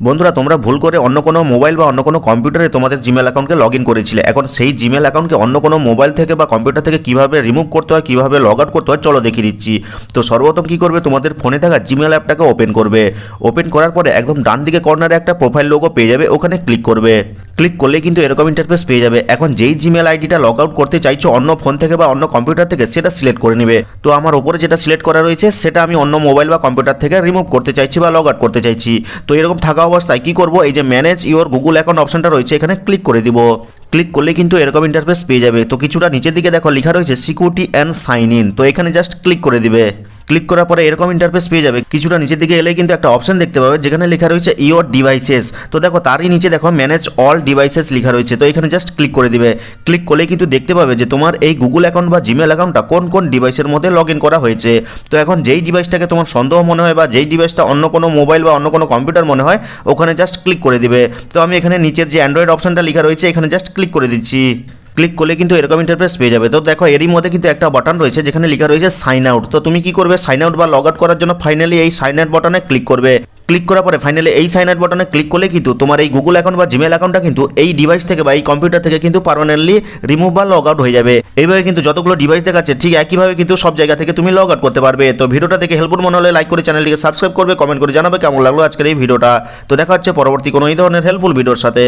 বন্ধুরা, তোমরা ভুল করে অন্য কোনো মোবাইল বা অন্য কোনো কম্পিউটারে তোমাদের জিমেল অ্যাকাউন্টকে লগ ইন করেছিলে। এখন সেই জিমেল অ্যাকাউন্টকে অন্য কোনো মোবাইল থেকে বা কম্পিউটার থেকে কীভাবে রিমুভ করতে হয়, কীভাবে লগ আউট করতে হয়, চলো দেখিয়ে দিচ্ছি। তো সর্বপ্রথম কী করবে, তোমাদের ফোনে থাকা জিমেল অ্যাপটাকে ওপেন করবে। ওপেন করার পরে একদম ডান দিকে কর্নারে একটা প্রোফাইল লোগো পেয়ে যাবে, ওখানে ক্লিক করবে। ক্লিক করলে কিন্তু এরকম ইন্টারফেস পেয়ে যাবে। এখন যেই জিমেল আইডিটা লগ আউট করতে চাইছো অন্য ফোন থেকে বা অন্য কম্পিউটার থেকে, সেটা সিলেক্ট করে নেবে। তো আমার ওপরে যেটা সিলেক্ট করা রয়েছে সেটা আমি অন্য মোবাইল বা কম্পিউটার থেকে রিমুভ করতে চাইছি বা লগ আউট করতে চাইছি। তো এরকম থাকা অবস্থায় কী করবো, এই যে ম্যানেজ ইওর গুগল অ্যাকাউন্ট অপশনটা রয়েছে, এখানে ক্লিক করে দিব। ক্লিক করলে কিন্তু এরকম ইন্টারফেস পেয়ে যাবে। তো কিছুটা নিচের দিকে দেখো লেখা রয়েছে সিকিউরিটি অ্যান্ড সাইন ইন, তো এখানে জাস্ট ক্লিক করে দিবে। ক্লিক করার পরে এরকম ইন্টারফেস পেয়ে যাবে। কিছুটা নিচের দিকে এলে কিন্তু একটা অপশন দেখতে পাবে যেখানে লেখা রয়েছে ইওর ডিভাইসেস। তো দেখো তারই নিচে দেখো ম্যানেজ অল ডিভাইসেস লেখা রয়েছে, তো এখানে জাস্ট ক্লিক করে দিবে। ক্লিক করলে কিন্তু দেখতে পাবে যে তোমার এই গুগল অ্যাকাউন্ট বা জিমেল অ্যাকাউন্টটা কোন কোন ডিভাইসের মধ্যে লগ ইন করা হয়েছে। তো এখন যেই ডিভাইসটাকে তোমার সন্দেহ মনে হয় বা যেই ডিভাইসটা অন্য কোনো মোবাইল বা অন্য কোনো কম্পিউটার মনে হয়, ওখানে জাস্ট ক্লিক করে দিবে। তো আমি এখানে নিচের যে অ্যান্ড্রয়েড অপশনটা লেখা রয়েছে এখানে জাস্ট ক্লিক করে দিচ্ছি। ক্লিক করলে কিন্তু এরকম ইন্টারফেস পেয়ে যাবে। তো দেখো এরই মধ্যে কিন্তু একটা বাটন রয়েছে যেখানে লেখা রয়েছে সাইন আউট। তো তুমি কি করবে, সাইন আউট বা লগ আউট করার জন্য ফাইনালি এই সাইন আউট বাটনে ক্লিক করবে। ক্লিক করার পরে ফাইনালি এই সাইন আউট বাটনে ক্লিক করলে কিন্তু তোমার এই গুগল অ্যাকাউন্ট বা জিমেল অ্যাকাউন্টটা কিন্তু এই ডিভাইস থেকে বা এই কম্পিউটার থেকে কিন্তু পার্মানেন্টলি রিমুভ বা লগ আউট হয়ে যাবে। এইভাবে কিন্তু যতগুলো ডিভাইস দেখাচ্ছে ঠিক একইভাবে কিন্তু সব জায়গা থেকে তুমি লগ আউট করতে পারবে। তো ভিডিওটা দেখে হেল্পফুল মনে হলে লাইক করে চ্যানেলটিকে সাবস্ক্রাইব করবে, কমেন্ট করে জানাবে কেমন লাগলো আজকের এই ভিডিওটা। তো দেখা হচ্ছে পরবর্তী কোনো এই ধরনের হেল্পফুল ভিডিওর সাথে।